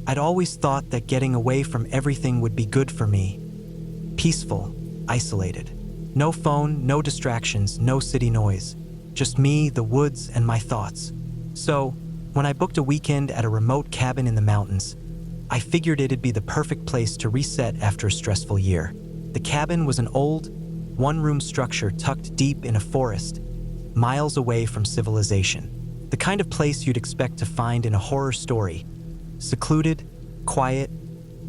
I'd always thought that getting away from everything would be good for me. Peaceful, isolated. No phone, no distractions, no city noise. Just me, the woods, and my thoughts. So, when I booked a weekend at a remote cabin in the mountains, I figured it'd be the perfect place to reset after a stressful year. The cabin was an old, one-room structure tucked deep in a forest, miles away from civilization. The kind of place you'd expect to find in a horror story. Secluded, quiet,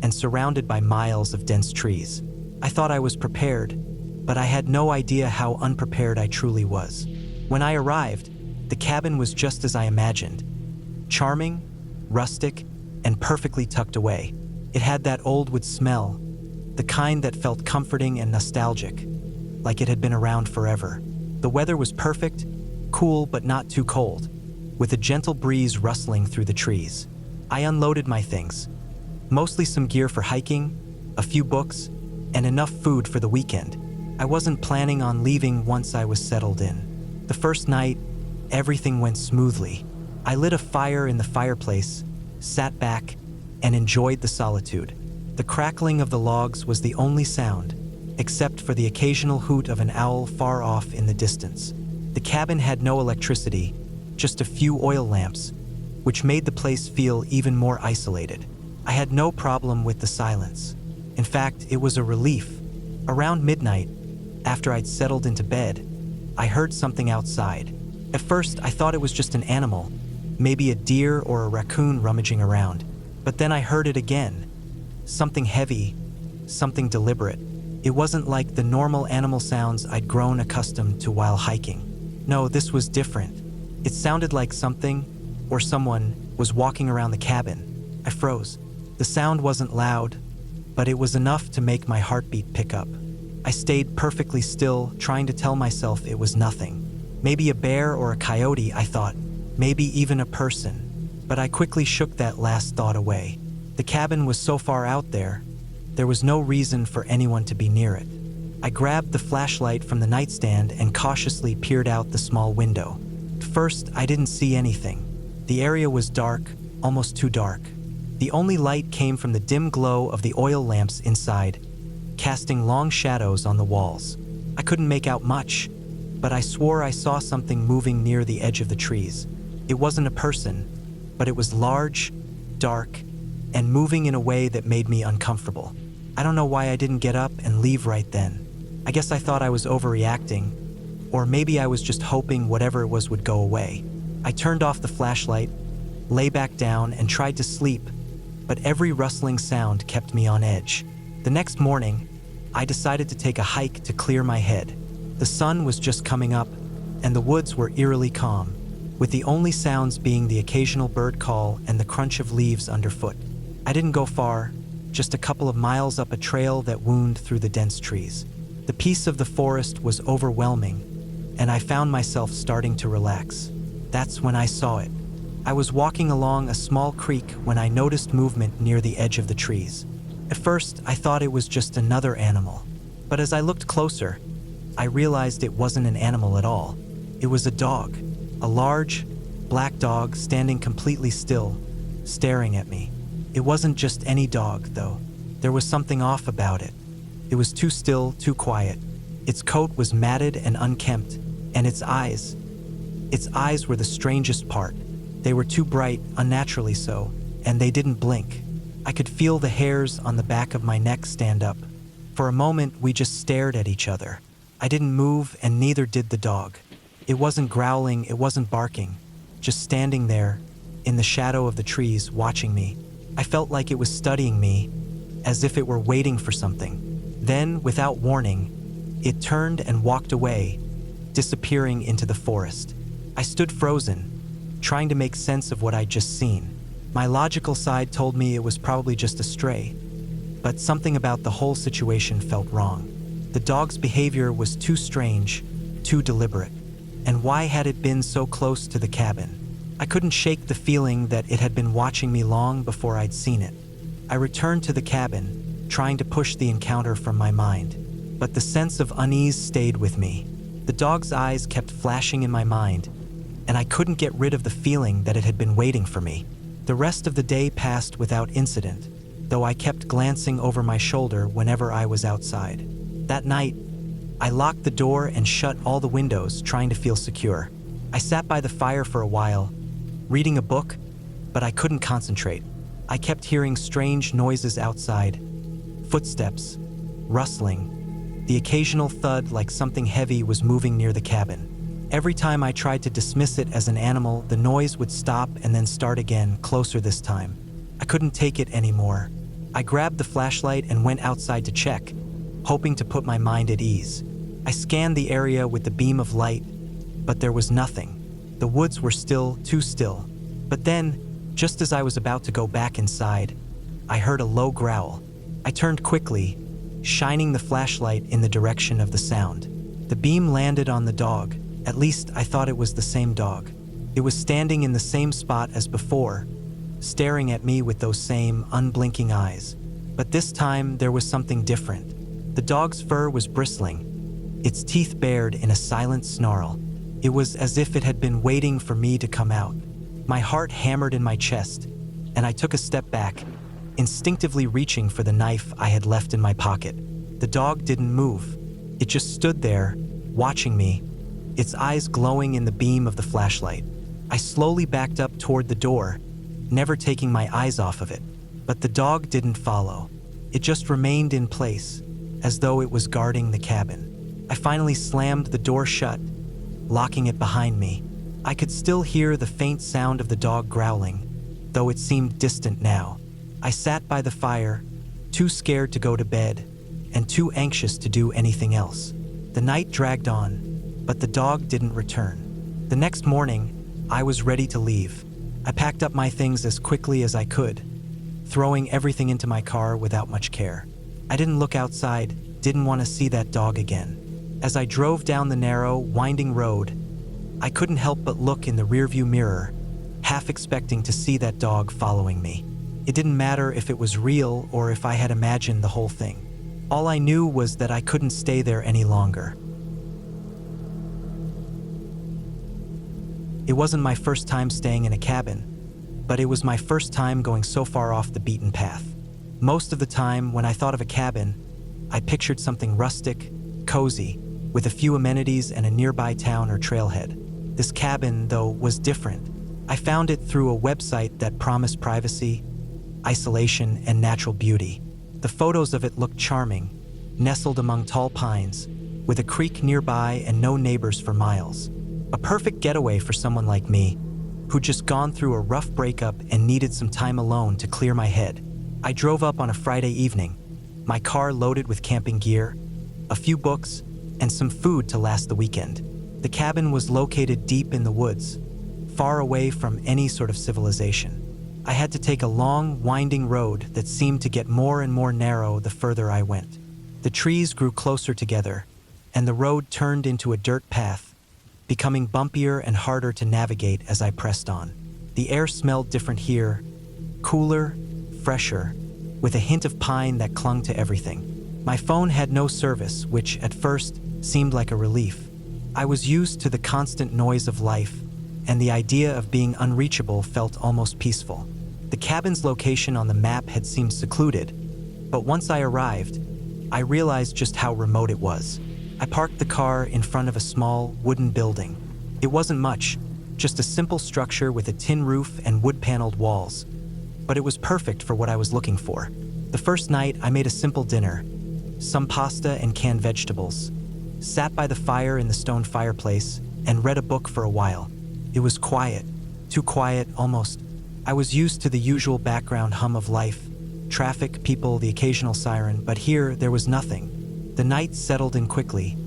and surrounded by miles of dense trees. I thought I was prepared, but I had no idea how unprepared I truly was. When I arrived, the cabin was just as I imagined. Charming, rustic, and perfectly tucked away. It had that old wood smell, the kind that felt comforting and nostalgic, like it had been around forever. The weather was perfect, cool but not too cold, with a gentle breeze rustling through the trees. I unloaded my things, mostly some gear for hiking, a few books, and enough food for the weekend. I wasn't planning on leaving once I was settled in. The first night, everything went smoothly. I lit a fire in the fireplace, sat back, and enjoyed the solitude. The crackling of the logs was the only sound, except for the occasional hoot of an owl far off in the distance. The cabin had no electricity, just a few oil lamps, which made the place feel even more isolated. I had no problem with the silence. In fact, it was a relief. Around midnight, after I'd settled into bed, I heard something outside. At first, I thought it was just an animal, maybe a deer or a raccoon rummaging around. But then I heard it again. Something heavy, something deliberate. It wasn't like the normal animal sounds I'd grown accustomed to while hiking. No, this was different. It sounded like something, or someone, was walking around the cabin. I froze. The sound wasn't loud, but it was enough to make my heartbeat pick up. I stayed perfectly still, trying to tell myself it was nothing. Maybe a bear or a coyote, I thought. Maybe even a person. But I quickly shook that last thought away. The cabin was so far out there was no reason for anyone to be near it. I grabbed the flashlight from the nightstand and cautiously peered out the small window. At first, I didn't see anything. The area was dark, almost too dark. The only light came from the dim glow of the oil lamps inside, casting long shadows on the walls. I couldn't make out much, but I swore I saw something moving near the edge of the trees. It wasn't a person, but it was large, dark, and moving in a way that made me uncomfortable. I don't know why I didn't get up and leave right then. I guess I thought I was overreacting, or maybe I was just hoping whatever it was would go away. I turned off the flashlight, lay back down, and tried to sleep, but every rustling sound kept me on edge. The next morning, I decided to take a hike to clear my head. The sun was just coming up, and the woods were eerily calm, with the only sounds being the occasional bird call and the crunch of leaves underfoot. I didn't go far, just a couple of miles up a trail that wound through the dense trees. The peace of the forest was overwhelming, and I found myself starting to relax. That's when I saw it. I was walking along a small creek when I noticed movement near the edge of the trees. At first, I thought it was just another animal, but as I looked closer, I realized it wasn't an animal at all. It was a dog, a large, black dog standing completely still, staring at me. It wasn't just any dog, though. There was something off about it. It was too still, too quiet. Its coat was matted and unkempt, and its eyes were the strangest part. They were too bright, unnaturally so, and they didn't blink. I could feel the hairs on the back of my neck stand up. For a moment, we just stared at each other. I didn't move, and neither did the dog. It wasn't growling, it wasn't barking, just standing there, in the shadow of the trees, watching me. I felt like it was studying me, as if it were waiting for something. Then, without warning, it turned and walked away, disappearing into the forest. I stood frozen, trying to make sense of what I'd just seen. My logical side told me it was probably just a stray, but something about the whole situation felt wrong. The dog's behavior was too strange, too deliberate. And why had it been so close to the cabin? I couldn't shake the feeling that it had been watching me long before I'd seen it. I returned to the cabin, trying to push the encounter from my mind, but the sense of unease stayed with me. The dog's eyes kept flashing in my mind, and I couldn't get rid of the feeling that it had been waiting for me. The rest of the day passed without incident, though I kept glancing over my shoulder whenever I was outside. That night, I locked the door and shut all the windows, trying to feel secure. I sat by the fire for a while, reading a book, but I couldn't concentrate. I kept hearing strange noises outside, footsteps, rustling, the occasional thud like something heavy was moving near the cabin. Every time I tried to dismiss it as an animal, the noise would stop and then start again, closer this time. I couldn't take it anymore. I grabbed the flashlight and went outside to check, hoping to put my mind at ease. I scanned the area with the beam of light, but there was nothing. The woods were still, too still. But then, just as I was about to go back inside, I heard a low growl. I turned quickly, shining the flashlight in the direction of the sound. The beam landed on the dog. At least I thought it was the same dog. It was standing in the same spot as before, staring at me with those same unblinking eyes. But this time there was something different. The dog's fur was bristling, its teeth bared in a silent snarl. It was as if it had been waiting for me to come out. My heart hammered in my chest, and I took a step back, instinctively reaching for the knife I had left in my pocket. The dog didn't move. It just stood there, watching me, its eyes glowing in the beam of the flashlight. I slowly backed up toward the door, never taking my eyes off of it. But the dog didn't follow. It just remained in place, as though it was guarding the cabin. I finally slammed the door shut, locking it behind me. I could still hear the faint sound of the dog growling, though it seemed distant now. I sat by the fire, too scared to go to bed, and too anxious to do anything else. The night dragged on, but the dog didn't return. The next morning, I was ready to leave. I packed up my things as quickly as I could, throwing everything into my car without much care. I didn't look outside, didn't want to see that dog again. As I drove down the narrow, winding road, I couldn't help but look in the rearview mirror, half expecting to see that dog following me. It didn't matter if it was real or if I had imagined the whole thing. All I knew was that I couldn't stay there any longer. It wasn't my first time staying in a cabin, but it was my first time going so far off the beaten path. Most of the time, when I thought of a cabin, I pictured something rustic, cozy, with a few amenities and a nearby town or trailhead. This cabin, though, was different. I found it through a website that promised privacy, isolation, and natural beauty. The photos of it looked charming, nestled among tall pines, with a creek nearby and no neighbors for miles. A perfect getaway for someone like me, who'd just gone through a rough breakup and needed some time alone to clear my head. I drove up on a Friday evening, my car loaded with camping gear, a few books, and some food to last the weekend. The cabin was located deep in the woods, far away from any sort of civilization. I had to take a long, winding road that seemed to get more and more narrow the further I went. The trees grew closer together, and the road turned into a dirt path, becoming bumpier and harder to navigate as I pressed on. The air smelled different here, cooler, fresher, with a hint of pine that clung to everything. My phone had no service, which at first seemed like a relief. I was used to the constant noise of life, and the idea of being unreachable felt almost peaceful. The cabin's location on the map had seemed secluded, but once I arrived, I realized just how remote it was. I parked the car in front of a small, wooden building. It wasn't much, just a simple structure with a tin roof and wood-paneled walls. But it was perfect for what I was looking for. The first night, I made a simple dinner, some pasta and canned vegetables, sat by the fire in the stone fireplace, and read a book for a while. It was quiet, too quiet almost. I was used to the usual background hum of life, traffic, people, the occasional siren, but here there was nothing. The night settled in quickly,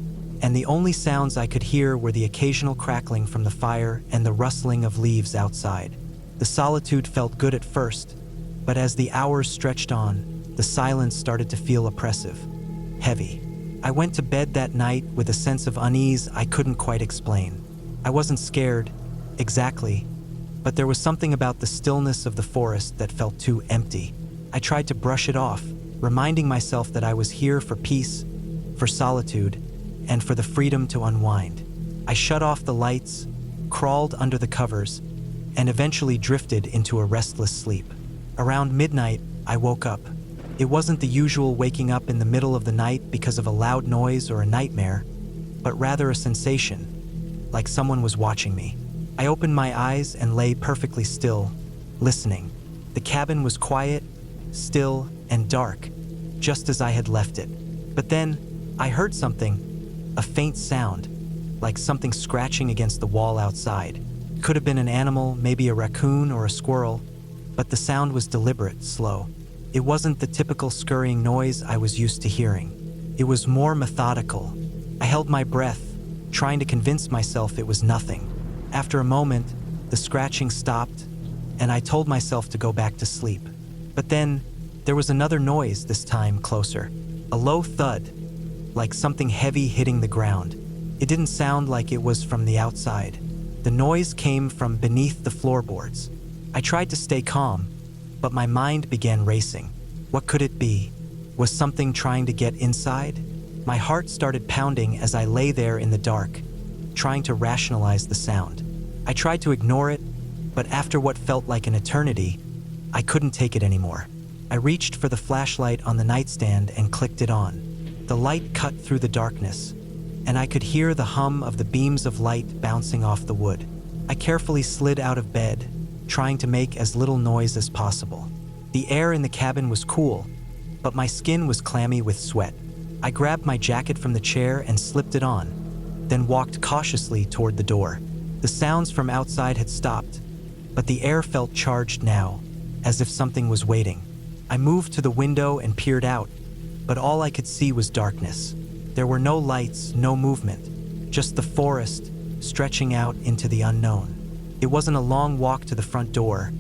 and the only sounds I could hear were the occasional crackling from the fire and the rustling of leaves outside. The solitude felt good at first, but as the hours stretched on, the silence started to feel oppressive, heavy. I went to bed that night with a sense of unease I couldn't quite explain. I wasn't scared, exactly, but there was something about the stillness of the forest that felt too empty. I tried to brush it off, reminding myself that I was here for peace, for solitude, and for the freedom to unwind. I shut off the lights, crawled under the covers, and eventually drifted into a restless sleep. Around midnight, I woke up. It wasn't the usual waking up in the middle of the night because of a loud noise or a nightmare, but rather a sensation, like someone was watching me. I opened my eyes and lay perfectly still, listening. The cabin was quiet, still, and dark, just as I had left it. But then, I heard something, a faint sound, like something scratching against the wall outside. It could have been an animal, maybe a raccoon or a squirrel, but the sound was deliberate, slow. It wasn't the typical scurrying noise I was used to hearing. It was more methodical. I held my breath, trying to convince myself it was nothing. After a moment, the scratching stopped, and I told myself to go back to sleep. But then, there was another noise, this time closer. A low thud, like something heavy hitting the ground. It didn't sound like it was from the outside. The noise came from beneath the floorboards. I tried to stay calm, but my mind began racing. What could it be? Was something trying to get inside? My heart started pounding as I lay there in the dark, trying to rationalize the sound. I tried to ignore it, but after what felt like an eternity, I couldn't take it anymore. I reached for the flashlight on the nightstand and clicked it on. The light cut through the darkness, and I could hear the hum of the beams of light bouncing off the wood. I carefully slid out of bed, trying to make as little noise as possible. The air in the cabin was cool, but my skin was clammy with sweat. I grabbed my jacket from the chair and slipped it on, then walked cautiously toward the door. The sounds from outside had stopped, but the air felt charged now, as if something was waiting. I moved to the window and peered out, but all I could see was darkness. There were no lights, no movement, just the forest stretching out into the unknown. It wasn't a long walk to the front door,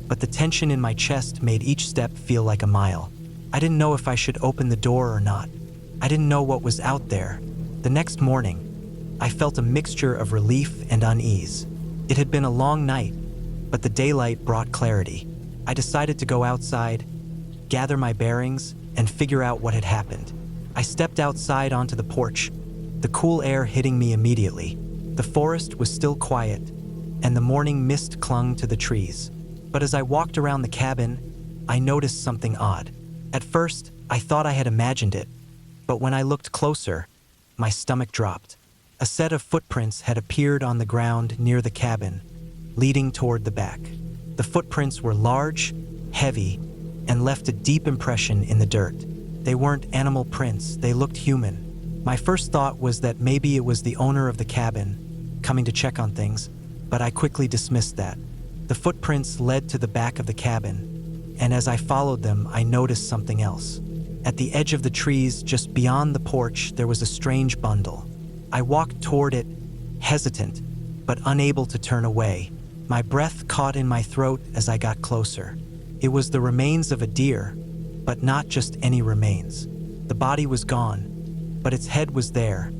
but the tension in my chest made each step feel like a mile. I didn't know if I should open the door or not. I didn't know what was out there. The next morning, I felt a mixture of relief and unease. It had been a long night, but the daylight brought clarity. I decided to go outside, gather my bearings, and figure out what had happened. I stepped outside onto the porch, the cool air hitting me immediately. The forest was still quiet, and the morning mist clung to the trees. But as I walked around the cabin, I noticed something odd. At first, I thought I had imagined it, but when I looked closer, my stomach dropped. A set of footprints had appeared on the ground near the cabin, leading toward the back. The footprints were large, heavy, and left a deep impression in the dirt. They weren't animal prints, they looked human. My first thought was that maybe it was the owner of the cabin, coming to check on things, but I quickly dismissed that. The footprints led to the back of the cabin, and as I followed them, I noticed something else. At the edge of the trees, just beyond the porch, there was a strange bundle. I walked toward it, hesitant, but unable to turn away. My breath caught in my throat as I got closer. It was the remains of a deer, but not just any remains. The body was gone, but its head was there,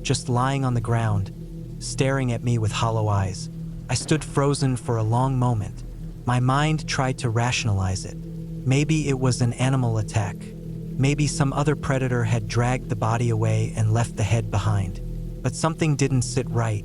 just lying on the ground, staring at me with hollow eyes. I stood frozen for a long moment. My mind tried to rationalize it. Maybe it was an animal attack. Maybe some other predator had dragged the body away and left the head behind. But something didn't sit right.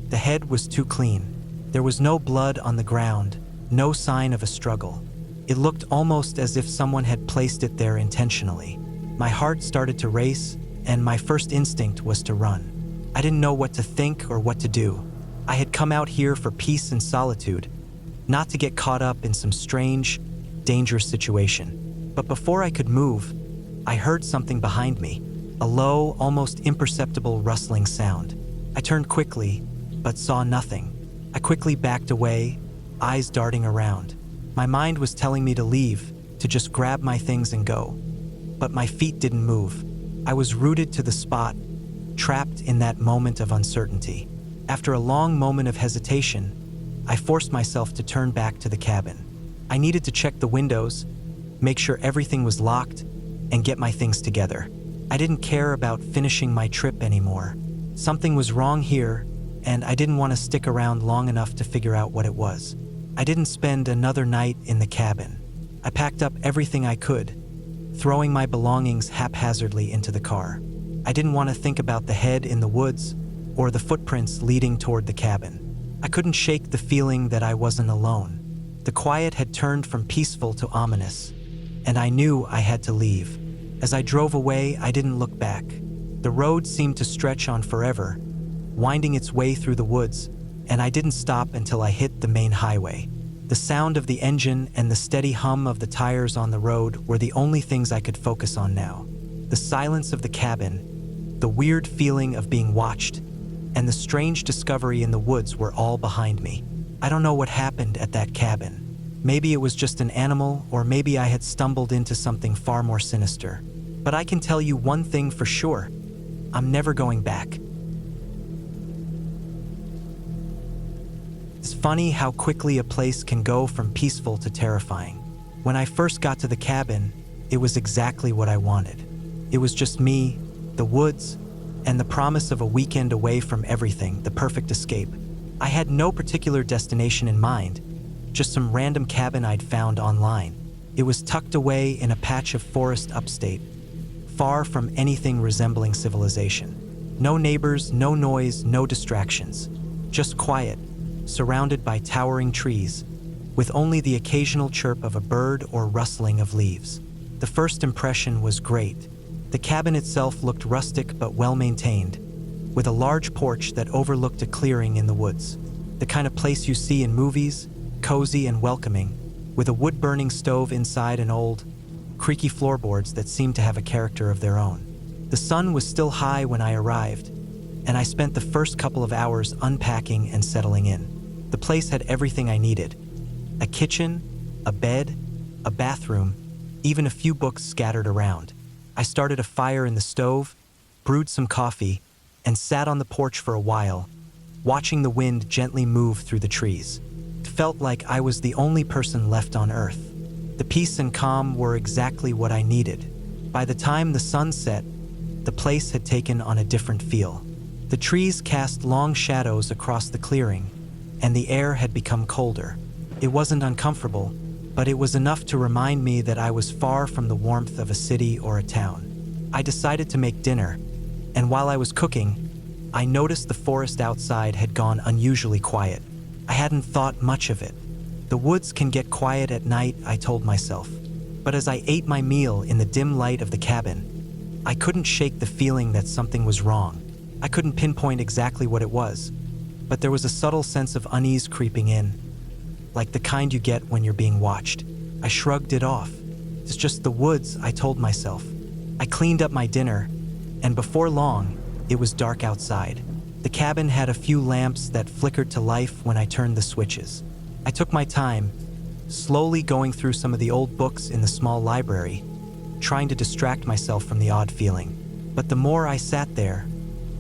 The head was too clean. There was no blood on the ground, no sign of a struggle. It looked almost as if someone had placed it there intentionally. My heart started to race, and my first instinct was to run. I didn't know what to think or what to do. I had come out here for peace and solitude, not to get caught up in some strange, dangerous situation. But before I could move, I heard something behind me, a low, almost imperceptible rustling sound. I turned quickly, but saw nothing. I quickly backed away, eyes darting around. My mind was telling me to leave, to just grab my things and go. But my feet didn't move. I was rooted to the spot, trapped in that moment of uncertainty. After a long moment of hesitation, I forced myself to turn back to the cabin. I needed to check the windows, make sure everything was locked, and get my things together. I didn't care about finishing my trip anymore. Something was wrong here, and I didn't want to stick around long enough to figure out what it was. I didn't spend another night in the cabin. I packed up everything I could, throwing my belongings haphazardly into the car. I didn't want to think about the head in the woods or the footprints leading toward the cabin. I couldn't shake the feeling that I wasn't alone. The quiet had turned from peaceful to ominous, and I knew I had to leave. As I drove away, I didn't look back. The road seemed to stretch on forever, winding its way through the woods, and I didn't stop until I hit the main highway. The sound of the engine and the steady hum of the tires on the road were the only things I could focus on now. The silence of the cabin, the weird feeling of being watched, and the strange discovery in the woods were all behind me. I don't know what happened at that cabin. Maybe it was just an animal, or maybe I had stumbled into something far more sinister. But I can tell you one thing for sure: I'm never going back. It's funny how quickly a place can go from peaceful to terrifying. When I first got to the cabin, it was exactly what I wanted. It was just me, the woods, and the promise of a weekend away from everything, the perfect escape. I had no particular destination in mind, just some random cabin I'd found online. It was tucked away in a patch of forest upstate, far from anything resembling civilization. No neighbors, no noise, no distractions. Just quiet, surrounded by towering trees, with only the occasional chirp of a bird or rustling of leaves. The first impression was great. The cabin itself looked rustic but well-maintained, with a large porch that overlooked a clearing in the woods. The kind of place you see in movies, cozy and welcoming, with a wood-burning stove inside and old, creaky floorboards that seemed to have a character of their own. The sun was still high when I arrived, and I spent the first couple of hours unpacking and settling in. The place had everything I needed: a kitchen, a bed, a bathroom, even a few books scattered around. I started a fire in the stove, brewed some coffee, and sat on the porch for a while, watching the wind gently move through the trees. It felt like I was the only person left on Earth. The peace and calm were exactly what I needed. By the time the sun set, the place had taken on a different feel. The trees cast long shadows across the clearing, and the air had become colder. It wasn't uncomfortable, but it was enough to remind me that I was far from the warmth of a city or a town. I decided to make dinner, and while I was cooking, I noticed the forest outside had gone unusually quiet. I hadn't thought much of it. The woods can get quiet at night, I told myself. But as I ate my meal in the dim light of the cabin, I couldn't shake the feeling that something was wrong. I couldn't pinpoint exactly what it was, but there was a subtle sense of unease creeping in, like the kind you get when you're being watched. I shrugged it off. It's just the woods, I told myself. I cleaned up my dinner, and before long, it was dark outside. The cabin had a few lamps that flickered to life when I turned the switches. I took my time, slowly going through some of the old books in the small library, trying to distract myself from the odd feeling. But the more I sat there,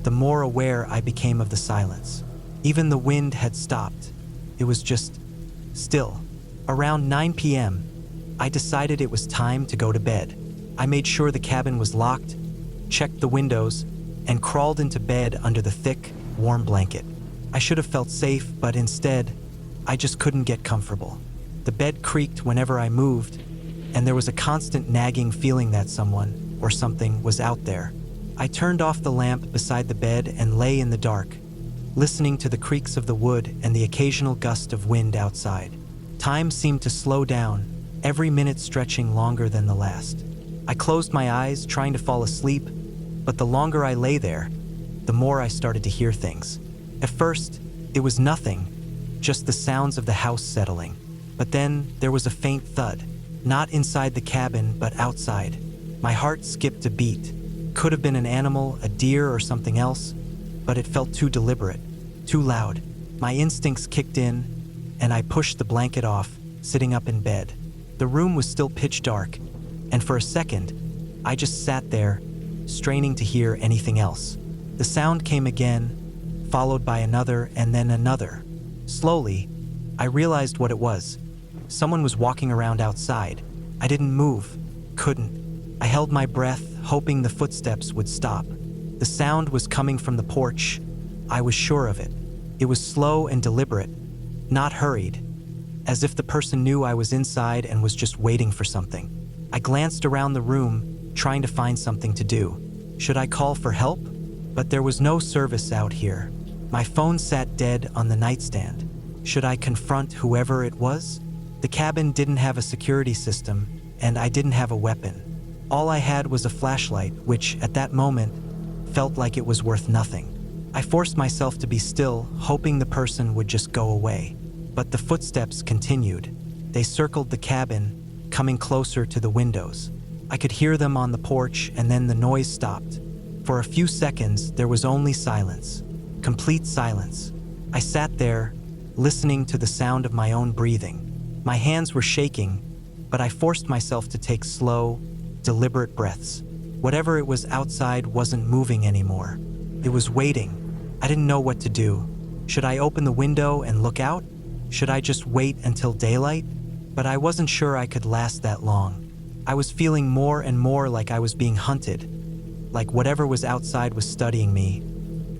the more aware I became of the silence. Even the wind had stopped. It was just still. Around 9 p.m., I decided it was time to go to bed. I made sure the cabin was locked, checked the windows, and crawled into bed under the thick, warm blanket. I should have felt safe, but instead, I just couldn't get comfortable. The bed creaked whenever I moved, and there was a constant nagging feeling that someone or something was out there. I turned off the lamp beside the bed and lay in the dark, listening to the creaks of the wood and the occasional gust of wind outside. Time seemed to slow down, every minute stretching longer than the last. I closed my eyes, trying to fall asleep, but the longer I lay there, the more I started to hear things. At first, it was nothing, just the sounds of the house settling. But then there was a faint thud, not inside the cabin, but outside. My heart skipped a beat. Could have been an animal, a deer, or something else, but it felt too deliberate, too loud. My instincts kicked in, and I pushed the blanket off, sitting up in bed. The room was still pitch dark, and for a second, I just sat there, straining to hear anything else. The sound came again, followed by another and then another. Slowly, I realized what it was. Someone was walking around outside. I didn't move, couldn't. I held my breath, hoping the footsteps would stop. The sound was coming from the porch. I was sure of it. It was slow and deliberate, not hurried, as if the person knew I was inside and was just waiting for something. I glanced around the room, trying to find something to do. Should I call for help? But there was no service out here. My phone sat dead on the nightstand. Should I confront whoever it was? The cabin didn't have a security system, and I didn't have a weapon. All I had was a flashlight, which, at that moment, felt like it was worth nothing. I forced myself to be still, hoping the person would just go away. But the footsteps continued. They circled the cabin, coming closer to the windows. I could hear them on the porch, and then the noise stopped. For a few seconds, there was only silence. Complete silence. I sat there, listening to the sound of my own breathing. My hands were shaking, but I forced myself to take slow, deliberate breaths. Whatever it was outside wasn't moving anymore. It was waiting. I didn't know what to do. Should I open the window and look out? Should I just wait until daylight? But I wasn't sure I could last that long. I was feeling more and more like I was being hunted, like whatever was outside was studying me,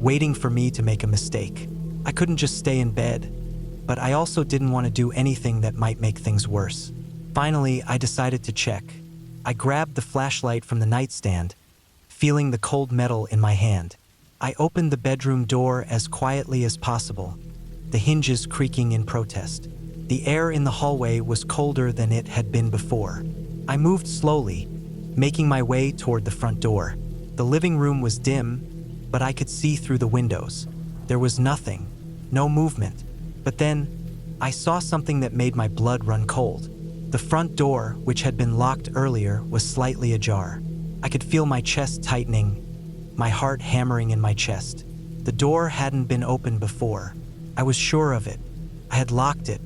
waiting for me to make a mistake. I couldn't just stay in bed, but I also didn't want to do anything that might make things worse. Finally, I decided to check. I grabbed the flashlight from the nightstand, feeling the cold metal in my hand. I opened the bedroom door as quietly as possible, the hinges creaking in protest. The air in the hallway was colder than it had been before. I moved slowly, making my way toward the front door. The living room was dim, but I could see through the windows. There was nothing, no movement. But then, I saw something that made my blood run cold. The front door, which had been locked earlier, was slightly ajar. I could feel my chest tightening, my heart hammering in my chest. The door hadn't been opened before. I was sure of it. I had locked it.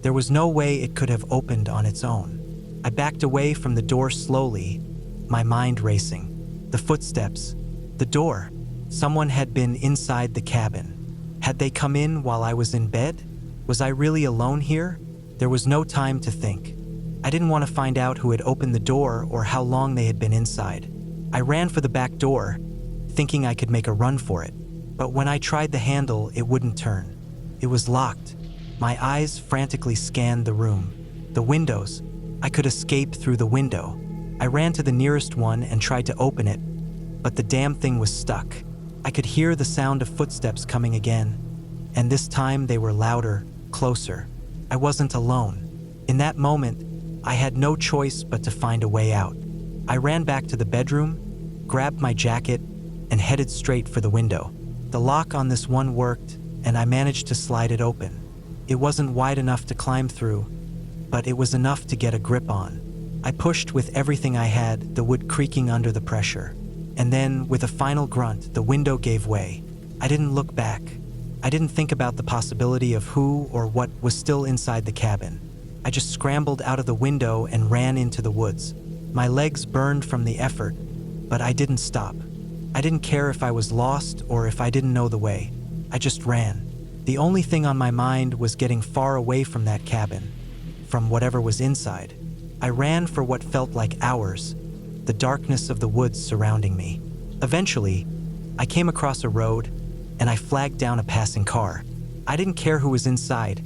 There was no way it could have opened on its own. I backed away from the door slowly, my mind racing. The footsteps, the door. Someone had been inside the cabin. Had they come in while I was in bed? Was I really alone here? There was no time to think. I didn't want to find out who had opened the door or how long they had been inside. I ran for the back door, thinking I could make a run for it. But when I tried the handle, it wouldn't turn. It was locked. My eyes frantically scanned the room. The windows. I could escape through the window. I ran to the nearest one and tried to open it, but the damn thing was stuck. I could hear the sound of footsteps coming again, and this time they were louder, closer. I wasn't alone. In that moment, I had no choice but to find a way out. I ran back to the bedroom, grabbed my jacket, and headed straight for the window. The lock on this one worked, and I managed to slide it open. It wasn't wide enough to climb through, but it was enough to get a grip on. I pushed with everything I had, the wood creaking under the pressure. And then, with a final grunt, the window gave way. I didn't look back. I didn't think about the possibility of who or what was still inside the cabin. I just scrambled out of the window and ran into the woods. My legs burned from the effort, but I didn't stop. I didn't care if I was lost or if I didn't know the way. I just ran. The only thing on my mind was getting far away from that cabin, from whatever was inside. I ran for what felt like hours, the darkness of the woods surrounding me. Eventually, I came across a road, and I flagged down a passing car. I didn't care who was inside.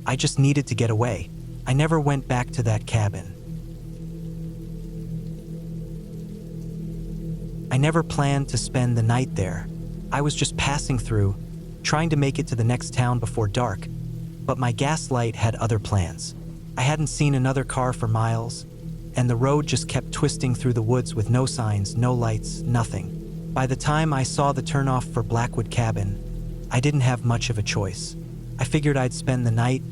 I just needed to get away. I never went back to that cabin. I never planned to spend the night there. I was just passing through, trying to make it to the next town before dark, but my gaslight had other plans. I hadn't seen another car for miles, and the road just kept twisting through the woods with no signs, no lights, nothing. By the time I saw the turnoff for Blackwood Cabin, I didn't have much of a choice. I figured I'd spend the night,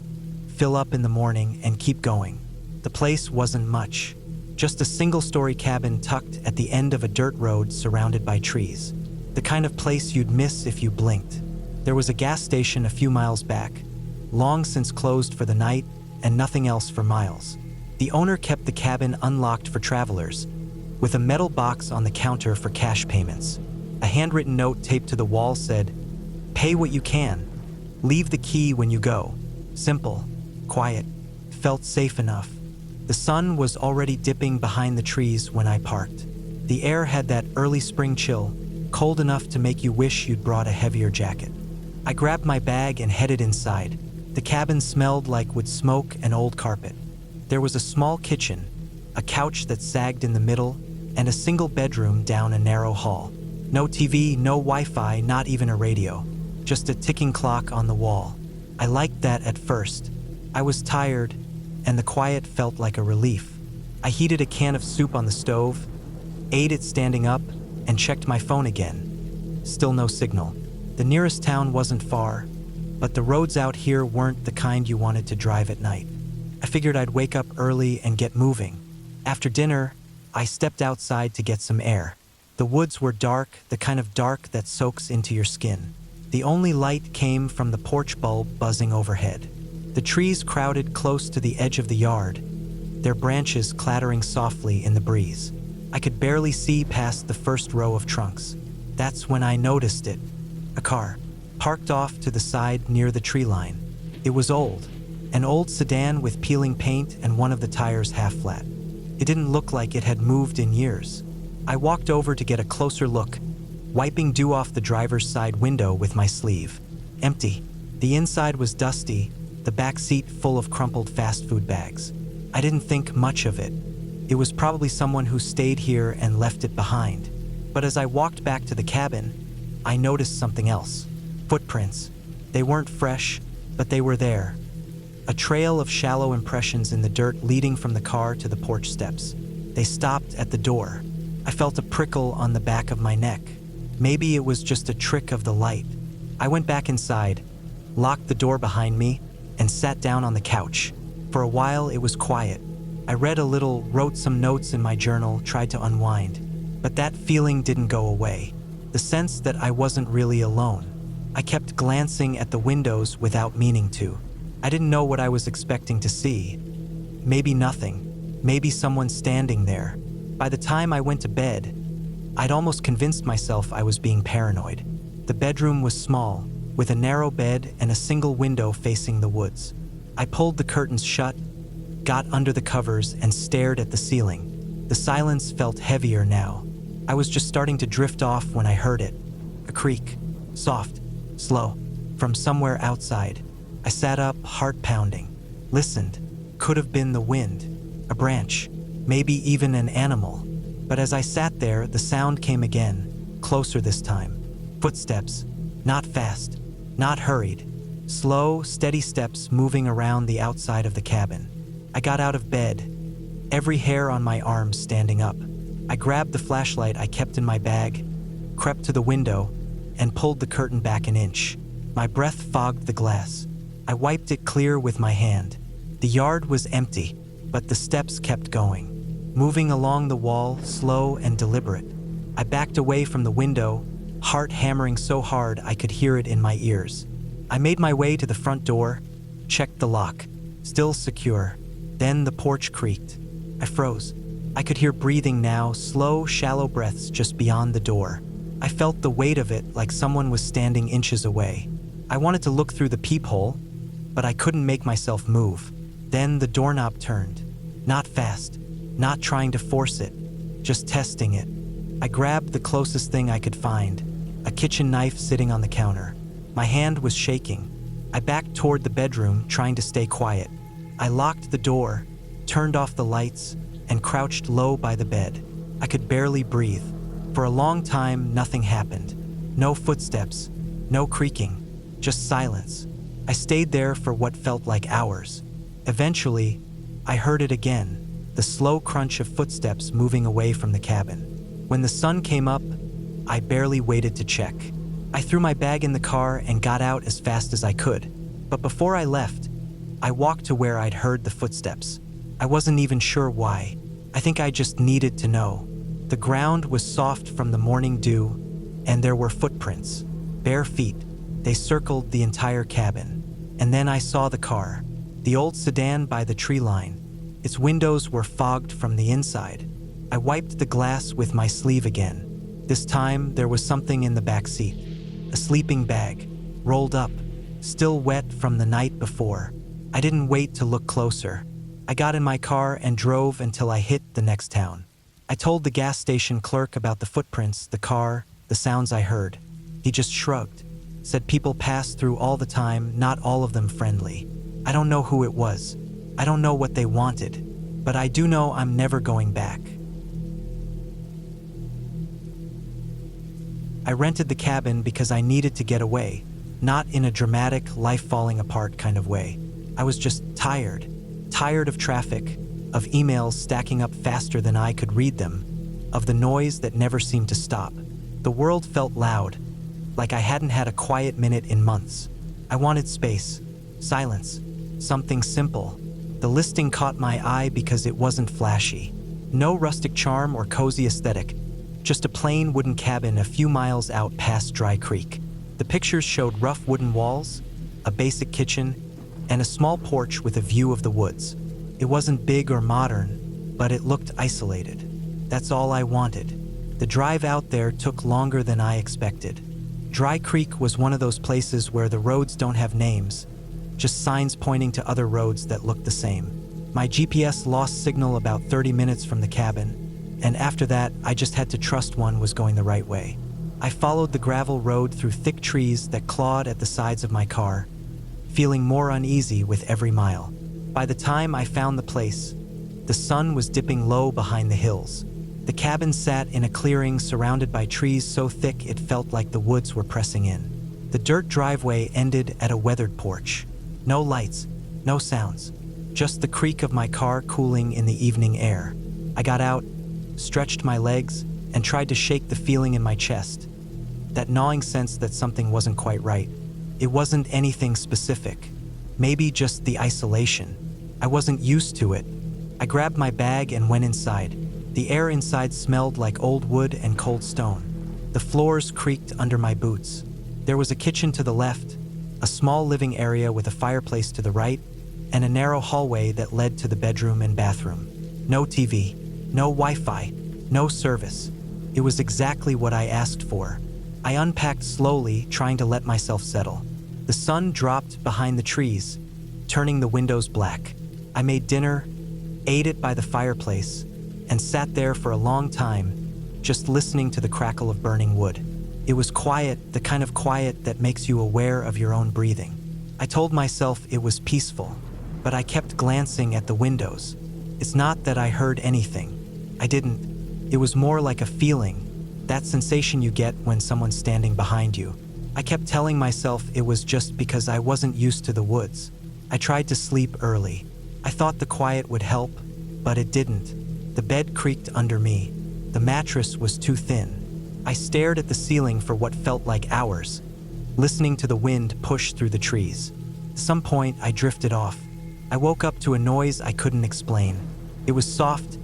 fill up in the morning, and keep going. The place wasn't much, just a single-story cabin tucked at the end of a dirt road surrounded by trees. The kind of place you'd miss if you blinked. There was a gas station a few miles back, long since closed for the night, and nothing else for miles. The owner kept the cabin unlocked for travelers, with a metal box on the counter for cash payments. A handwritten note taped to the wall said, "Pay what you can. Leave the key when you go." Simple, quiet, felt safe enough. The sun was already dipping behind the trees when I parked. The air had that early spring chill, cold enough to make you wish you'd brought a heavier jacket. I grabbed my bag and headed inside. The cabin smelled like wood smoke and old carpet. There was a small kitchen, a couch that sagged in the middle, and a single bedroom down a narrow hall. No TV, no Wi-Fi, not even a radio. just a ticking clock on the wall. I liked that at first. I was tired, and the quiet felt like a relief. I heated a can of soup on the stove, ate it standing up, and checked my phone again. Still no signal. The nearest town wasn't far, but the roads out here weren't the kind you wanted to drive at night. I figured I'd wake up early and get moving. After dinner, I stepped outside to get some air. The woods were dark, the kind of dark that soaks into your skin. The only light came from the porch bulb buzzing overhead. The trees crowded close to the edge of the yard, their branches clattering softly in the breeze. I could barely see past the first row of trunks. That's when I noticed it. A car, parked off to the side near the tree line. It was old, an old sedan with peeling paint and one of the tires half flat. It didn't look like it had moved in years. I walked over to get a closer look, wiping dew off the driver's side window with my sleeve. Empty. The inside was dusty, the back seat full of crumpled fast food bags. I didn't think much of it. It was probably someone who stayed here and left it behind. But as I walked back to the cabin, I noticed something else. Footprints. They weren't fresh, but they were there. A trail of shallow impressions in the dirt leading from the car to the porch steps. They stopped at the door. I felt a prickle on the back of my neck. Maybe it was just a trick of the light. I went back inside, locked the door behind me, and sat down on the couch. For a while, it was quiet. I read a little, wrote some notes in my journal, tried to unwind. But that feeling didn't go away. The sense that I wasn't really alone. I kept glancing at the windows without meaning to. I didn't know what I was expecting to see. Maybe nothing. Maybe someone standing there. By the time I went to bed, I'd almost convinced myself I was being paranoid. The bedroom was small, with a narrow bed and a single window facing the woods. I pulled the curtains shut, got under the covers, and stared at the ceiling. The silence felt heavier now. I was just starting to drift off when I heard it. A creak, soft, slow, from somewhere outside. I sat up, heart pounding. Listened. Could have been the wind, a branch, maybe even an animal. But as I sat there, the sound came again, closer this time. Footsteps, not fast, not hurried. Slow, steady steps moving around the outside of the cabin. I got out of bed, every hair on my arms standing up. I grabbed the flashlight I kept in my bag, crept to the window, and pulled the curtain back an inch. My breath fogged the glass. I wiped it clear with my hand. The yard was empty, but the steps kept going. Moving along the wall, slow and deliberate. I backed away from the window, heart hammering so hard I could hear it in my ears. I made my way to the front door, checked the lock, still secure. Then the porch creaked. I froze. I could hear breathing now, slow, shallow breaths just beyond the door. I felt the weight of it like someone was standing inches away. I wanted to look through the peephole, but I couldn't make myself move. Then the doorknob turned. Not fast, not trying to force it, just testing it. I grabbed the closest thing I could find, a kitchen knife sitting on the counter. My hand was shaking. I backed toward the bedroom, trying to stay quiet. I locked the door, turned off the lights, and crouched low by the bed. I could barely breathe. For a long time, nothing happened. No footsteps, no creaking, just silence. I stayed there for what felt like hours. Eventually, I heard it again, the slow crunch of footsteps moving away from the cabin. When the sun came up, I barely waited to check. I threw my bag in the car and got out as fast as I could. But before I left, I walked to where I'd heard the footsteps. I wasn't even sure why. I think I just needed to know. The ground was soft from the morning dew, and there were footprints, bare feet. They circled the entire cabin. And then I saw the car, the old sedan by the tree line. Its windows were fogged from the inside. I wiped the glass with my sleeve again. This time, there was something in the back seat. A sleeping bag, rolled up, still wet from the night before. I didn't wait to look closer. I got in my car and drove until I hit the next town. I told the gas station clerk about the footprints, the car, the sounds I heard. He just shrugged, said people pass through all the time, not all of them friendly. I don't know who it was. I don't know what they wanted, but I do know I'm never going back. I rented the cabin because I needed to get away, not in a dramatic, life falling apart kind of way. I was just tired. Tired of traffic, of emails stacking up faster than I could read them, of the noise that never seemed to stop. The world felt loud, like I hadn't had a quiet minute in months. I wanted space, silence, something simple. The listing caught my eye because it wasn't flashy. No rustic charm or cozy aesthetic, just a plain wooden cabin a few miles out past Dry Creek. The pictures showed rough wooden walls, a basic kitchen, and a small porch with a view of the woods. It wasn't big or modern, but it looked isolated. That's all I wanted. The drive out there took longer than I expected. Dry Creek was one of those places where the roads don't have names, just signs pointing to other roads that looked the same. My GPS lost signal about 30 minutes from the cabin, and after that, I just had to trust one was going the right way. I followed the gravel road through thick trees that clawed at the sides of my car, feeling more uneasy with every mile. By the time I found the place, the sun was dipping low behind the hills. The cabin sat in a clearing surrounded by trees so thick it felt like the woods were pressing in. The dirt driveway ended at a weathered porch. No lights, no sounds, just the creak of my car cooling in the evening air. I got out, stretched my legs, and tried to shake the feeling in my chest. That gnawing sense that something wasn't quite right. It wasn't anything specific. Maybe just the isolation. I wasn't used to it. I grabbed my bag and went inside. The air inside smelled like old wood and cold stone. The floors creaked under my boots. There was a kitchen to the left, a small living area with a fireplace to the right, and a narrow hallway that led to the bedroom and bathroom. No TV, no Wi-Fi, no service. It was exactly what I asked for. I unpacked slowly, trying to let myself settle. The sun dropped behind the trees, turning the windows black. I made dinner, ate it by the fireplace, and sat there for a long time, just listening to the crackle of burning wood. It was quiet, the kind of quiet that makes you aware of your own breathing. I told myself it was peaceful, but I kept glancing at the windows. It's not that I heard anything. I didn't. It was more like a feeling, that sensation you get when someone's standing behind you. I kept telling myself it was just because I wasn't used to the woods. I tried to sleep early. I thought the quiet would help, but it didn't. The bed creaked under me. The mattress was too thin. I stared at the ceiling for what felt like hours, listening to the wind push through the trees. At some point, I drifted off. I woke up to a noise I couldn't explain. It was soft,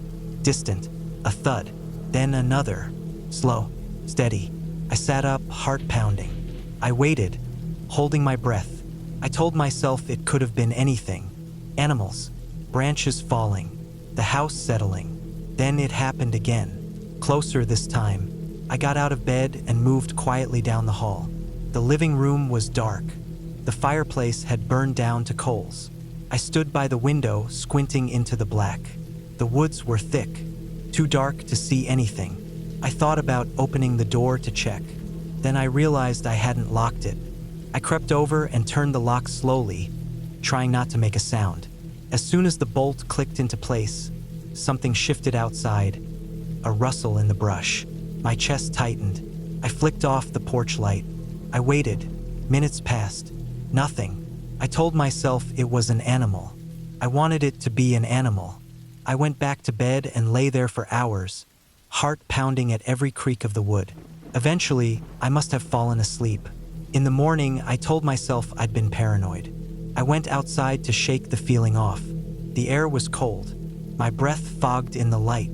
distant, a thud, then another, slow, steady. I sat up, heart pounding. I waited, holding my breath. I told myself it could have been anything. Animals, branches falling, the house settling. Then it happened again, closer this time. I got out of bed and moved quietly down the hall. The living room was dark. The fireplace had burned down to coals. I stood by the window, squinting into the black. The woods were thick, too dark to see anything. I thought about opening the door to check. Then I realized I hadn't locked it. I crept over and turned the lock slowly, trying not to make a sound. As soon as the bolt clicked into place, something shifted outside, a rustle in the brush. My chest tightened. I flicked off the porch light. I waited. Minutes passed. Nothing. I told myself it was an animal. I wanted it to be an animal. I went back to bed and lay there for hours, heart pounding at every creak of the wood. Eventually, I must have fallen asleep. In the morning, I told myself I'd been paranoid. I went outside to shake the feeling off. The air was cold. My breath fogged in the light.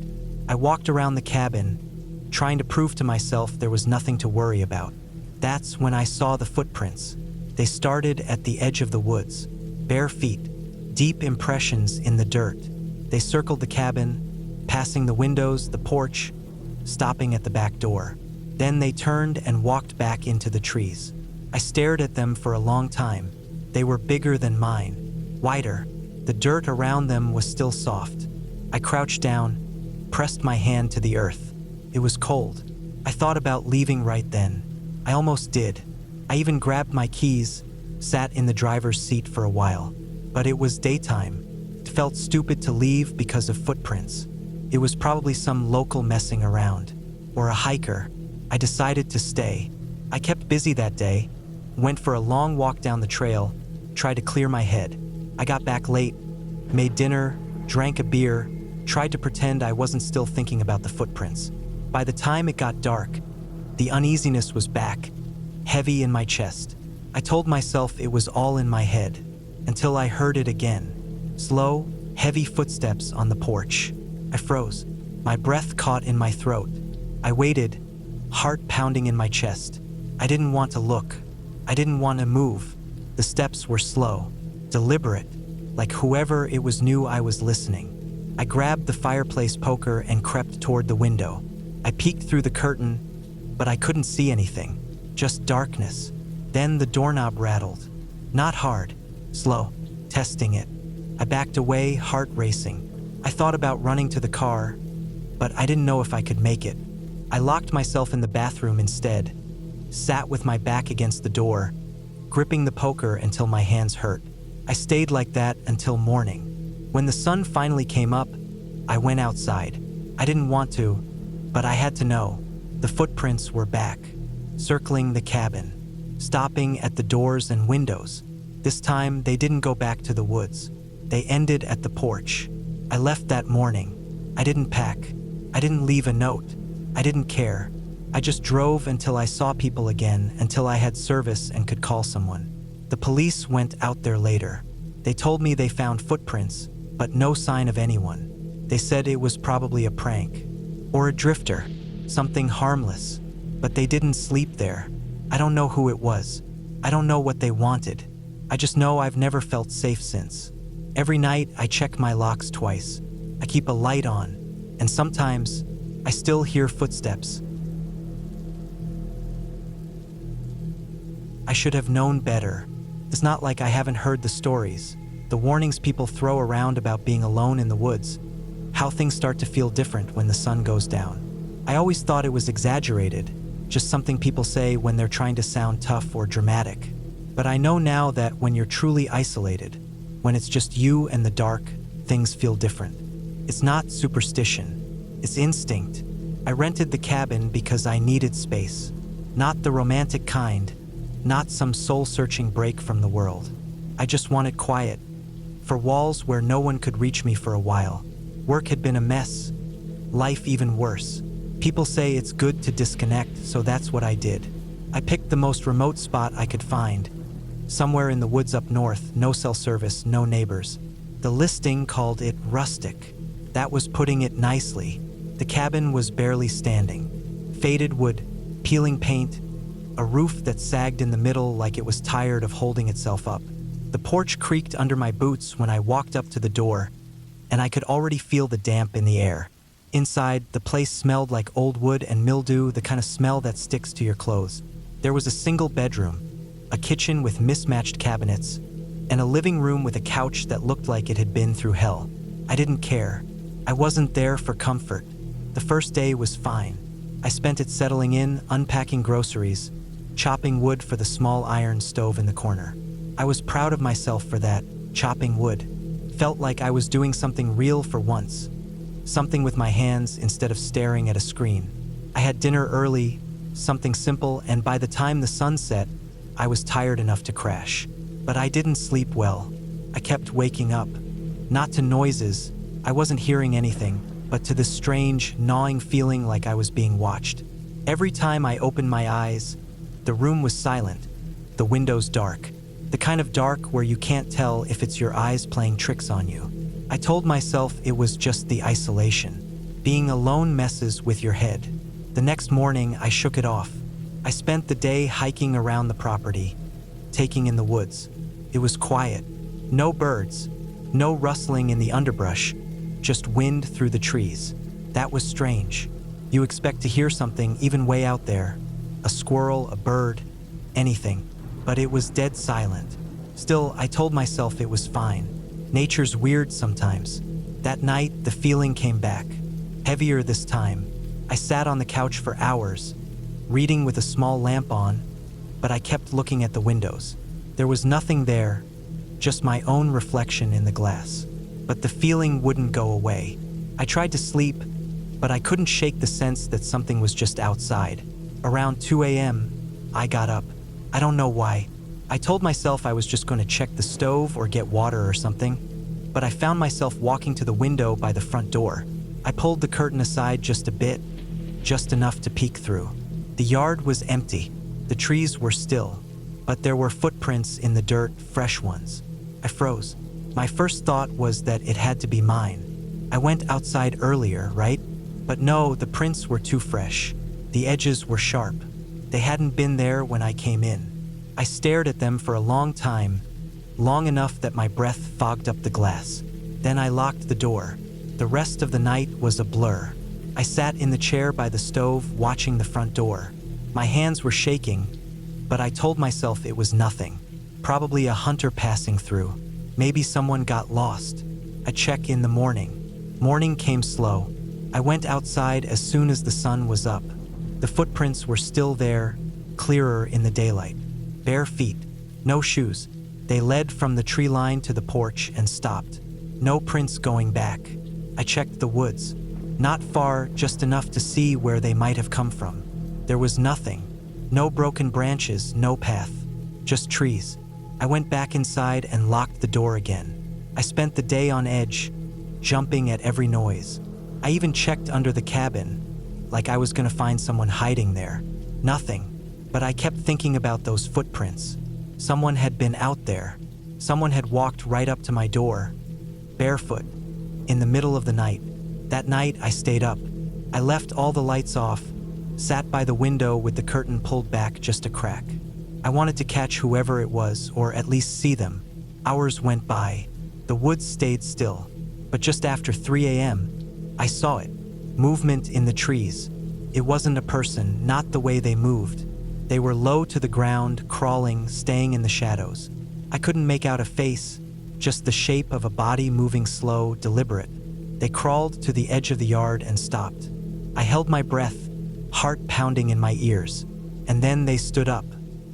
I walked around the cabin, trying to prove to myself there was nothing to worry about. That's when I saw the footprints. They started at the edge of the woods, bare feet, deep impressions in the dirt. They circled the cabin, passing the windows, the porch, stopping at the back door. Then they turned and walked back into the trees. I stared at them for a long time. They were bigger than mine, wider. The dirt around them was still soft. I crouched down, pressed my hand to the earth. It was cold. I thought about leaving right then. I almost did. I even grabbed my keys, sat in the driver's seat for a while. But it was daytime. It felt stupid to leave because of footprints. It was probably some local messing around, or a hiker. I decided to stay. I kept busy that day, Went for a long walk down the trail, tried to clear my head. I got back late, made dinner, drank a beer, tried to pretend I wasn't still thinking about the footprints. By the time it got dark, the uneasiness was back, heavy in my chest. I told myself it was all in my head, until I heard it again. Slow, heavy footsteps on the porch. I froze, my breath caught in my throat. I waited, heart pounding in my chest. I didn't want to look. I didn't want to move. The steps were slow, deliberate, like whoever it was knew I was listening. I grabbed the fireplace poker and crept toward the window. I peeked through the curtain, but I couldn't see anything, just darkness. Then the doorknob rattled. Not hard, slow, testing it. I backed away, heart racing. I thought about running to the car, but I didn't know if I could make it. I locked myself in the bathroom instead, sat with my back against the door, gripping the poker until my hands hurt. I stayed like that until morning. When the sun finally came up, I went outside. I didn't want to, but I had to know. The footprints were back, circling the cabin, stopping at the doors and windows. This time, they didn't go back to the woods. They ended at the porch. I left that morning. I didn't pack. I didn't leave a note. I didn't care. I just drove until I saw people again, until I had service and could call someone. The police went out there later. They told me they found footprints, but no sign of anyone. They said it was probably a prank, or a drifter, something harmless, but they didn't sleep there. I don't know who it was. I don't know what they wanted. I just know I've never felt safe since. Every night I check my locks twice. I keep a light on, and sometimes I still hear footsteps. I should have known better. It's not like I haven't heard the stories, the warnings people throw around about being alone in the woods, how things start to feel different when the sun goes down. I always thought it was exaggerated, just something people say when they're trying to sound tough or dramatic. But I know now that when you're truly isolated, when it's just you and the dark, things feel different. It's not superstition, it's instinct. I rented the cabin because I needed space, not the romantic kind, not some soul-searching break from the world. I just wanted quiet, for walls where no one could reach me for a while. Work had been a mess, life even worse. People say it's good to disconnect, so that's what I did. I picked the most remote spot I could find, somewhere in the woods up north, no cell service, no neighbors. The listing called it rustic. That was putting it nicely. The cabin was barely standing. Faded wood, peeling paint, a roof that sagged in the middle like it was tired of holding itself up. The porch creaked under my boots when I walked up to the door, and I could already feel the damp in the air. Inside, the place smelled like old wood and mildew, the kind of smell that sticks to your clothes. There was a single bedroom, a kitchen with mismatched cabinets, and a living room with a couch that looked like it had been through hell. I didn't care. I wasn't there for comfort. The first day was fine. I spent it settling in, unpacking groceries, chopping wood for the small iron stove in the corner. I was proud of myself for that, chopping wood. Felt like I was doing something real for once, something with my hands instead of staring at a screen. I had dinner early, something simple, and by the time the sun set, I was tired enough to crash. But I didn't sleep well. I kept waking up, not to noises, I wasn't hearing anything, but to this strange, gnawing feeling like I was being watched. Every time I opened my eyes, the room was silent, the windows dark, the kind of dark where you can't tell if it's your eyes playing tricks on you. I told myself it was just the isolation. Being alone messes with your head. The next morning, I shook it off. I spent the day hiking around the property, taking in the woods. It was quiet. No birds, no rustling in the underbrush, just wind through the trees. That was strange. You expect to hear something even way out there, a squirrel, a bird, anything, but it was dead silent. Still, I told myself it was fine. Nature's weird sometimes. That night, the feeling came back, heavier this time. I sat on the couch for hours, reading with a small lamp on, but I kept looking at the windows. There was nothing there, just my own reflection in the glass. But the feeling wouldn't go away. I tried to sleep, but I couldn't shake the sense that something was just outside. Around 2 a.m., I got up. I don't know why. I told myself I was just going to check the stove or get water or something, but I found myself walking to the window by the front door. I pulled the curtain aside just a bit, just enough to peek through. The yard was empty. The trees were still, but there were footprints in the dirt, fresh ones. I froze. My first thought was that it had to be mine. I went outside earlier, right? But no, the prints were too fresh. The edges were sharp. They hadn't been there when I came in. I stared at them for a long time, long enough that my breath fogged up the glass. Then I locked the door. The rest of the night was a blur. I sat in the chair by the stove, watching the front door. My hands were shaking, but I told myself it was nothing. Probably a hunter passing through. Maybe someone got lost. I check in the morning. Morning came slow. I went outside as soon as the sun was up. The footprints were still there, clearer in the daylight. Bare feet, no shoes. They led from the tree line to the porch and stopped. No prints going back. I checked the woods. Not far, just enough to see where they might have come from. There was nothing. No broken branches, no path. Just trees. I went back inside and locked the door again. I spent the day on edge, jumping at every noise. I even checked under the cabin, like I was going to find someone hiding there. Nothing. But I kept thinking about those footprints. Someone had been out there. Someone had walked right up to my door, barefoot, in the middle of the night. That night, I stayed up. I left all the lights off, sat by the window with the curtain pulled back just a crack. I wanted to catch whoever it was, or at least see them. Hours went by. The woods stayed still. But just after 3 a.m., I saw it. Movement in the trees. It wasn't a person, not the way they moved. They were low to the ground, crawling, staying in the shadows. I couldn't make out a face, just the shape of a body moving slow, deliberate. They crawled to the edge of the yard and stopped. I held my breath, heart pounding in my ears. And then they stood up.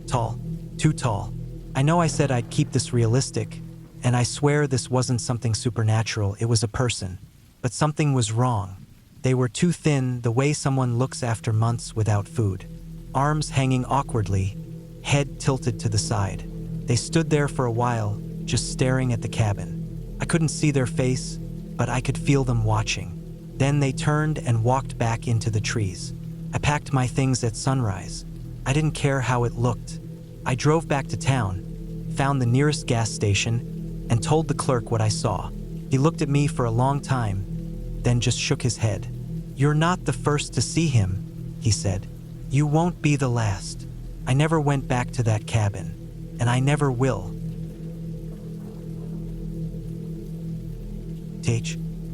Tall. Too tall. I know I said I'd keep this realistic, and I swear this wasn't something supernatural, it was a person. But something was wrong. They were too thin, the way someone looks after months without food. Arms hanging awkwardly, head tilted to the side. They stood there for a while, just staring at the cabin. I couldn't see their face, but I could feel them watching. Then they turned and walked back into the trees. I packed my things at sunrise. I didn't care how it looked. I drove back to town, found the nearest gas station, and told the clerk what I saw. He looked at me for a long time, then just shook his head. "You're not the first to see him," he said. "You won't be the last." I never went back to that cabin, and I never will.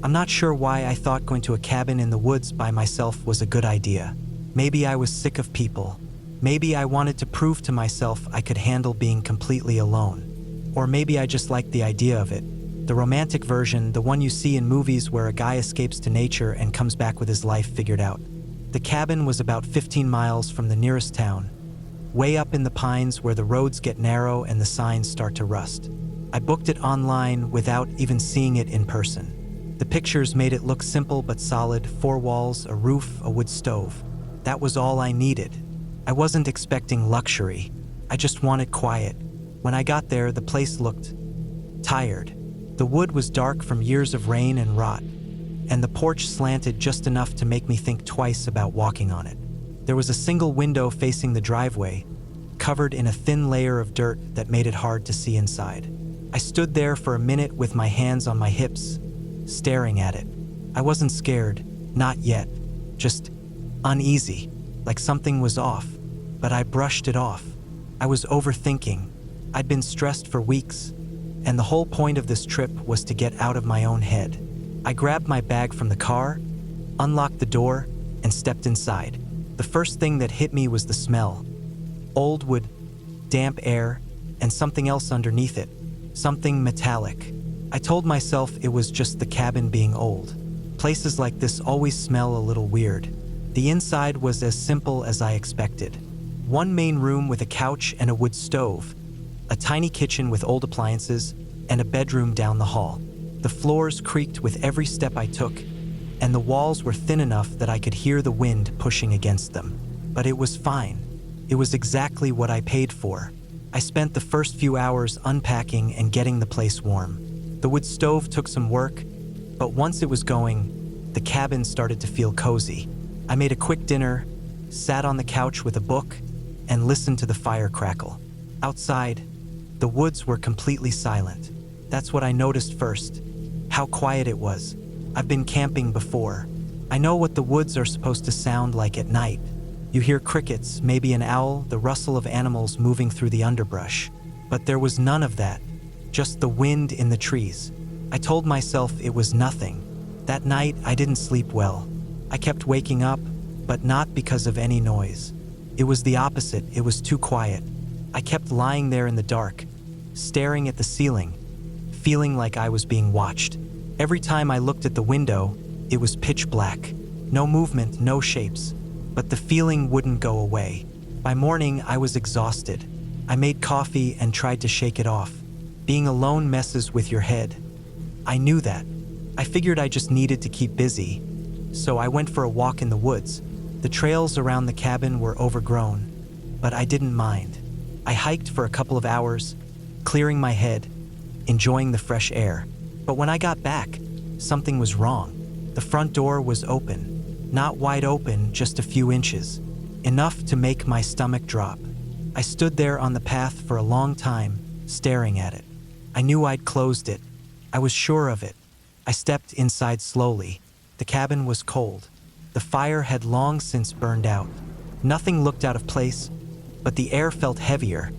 I'm not sure why I thought going to a cabin in the woods by myself was a good idea. Maybe I was sick of people. Maybe I wanted to prove to myself I could handle being completely alone. Or maybe I just liked the idea of it. The romantic version, the one you see in movies where a guy escapes to nature and comes back with his life figured out. The cabin was about 15 miles from the nearest town, way up in the pines where the roads get narrow and the signs start to rust. I booked it online without even seeing it in person. The pictures made it look simple but solid: 4 walls, a roof, a wood stove. That was all I needed. I wasn't expecting luxury. I just wanted quiet. When I got there, the place looked tired. The wood was dark from years of rain and rot, and the porch slanted just enough to make me think twice about walking on it. There was a single window facing the driveway, covered in a thin layer of dirt that made it hard to see inside. I stood there for a minute with my hands on my hips, staring at it. I wasn't scared, not yet, just uneasy, like something was off, but I brushed it off. I was overthinking. I'd been stressed for weeks, and the whole point of this trip was to get out of my own head. I grabbed my bag from the car, unlocked the door, and stepped inside. The first thing that hit me was the smell. Old wood, damp air, and something else underneath it. Something metallic. I told myself it was just the cabin being old. Places like this always smell a little weird. The inside was as simple as I expected. One main room with a couch and a wood stove, a tiny kitchen with old appliances, and a bedroom down the hall. The floors creaked with every step I took, and the walls were thin enough that I could hear the wind pushing against them. But it was fine. It was exactly what I paid for. I spent the first few hours unpacking and getting the place warm. The wood stove took some work, but once it was going, the cabin started to feel cozy. I made a quick dinner, sat on the couch with a book, and listened to the fire crackle. Outside, the woods were completely silent. That's what I noticed first, how quiet it was. I've been camping before. I know what the woods are supposed to sound like at night. You hear crickets, maybe an owl, the rustle of animals moving through the underbrush. But there was none of that, just the wind in the trees. I told myself it was nothing. That night, I didn't sleep well. I kept waking up, but not because of any noise. It was the opposite, it was too quiet. I kept lying there in the dark, staring at the ceiling, feeling like I was being watched. Every time I looked at the window, it was pitch black. No movement, no shapes. But the feeling wouldn't go away. By morning, I was exhausted. I made coffee and tried to shake it off. Being alone messes with your head. I knew that. I figured I just needed to keep busy. So I went for a walk in the woods. The trails around the cabin were overgrown, but I didn't mind. I hiked for a couple of hours, clearing my head, enjoying the fresh air. But when I got back, something was wrong. The front door was open. Not wide open, just a few inches. Enough to make my stomach drop. I stood there on the path for a long time, staring at it. I knew I'd closed it. I was sure of it. I stepped inside slowly. The cabin was cold. The fire had long since burned out. Nothing looked out of place, but the air felt heavier,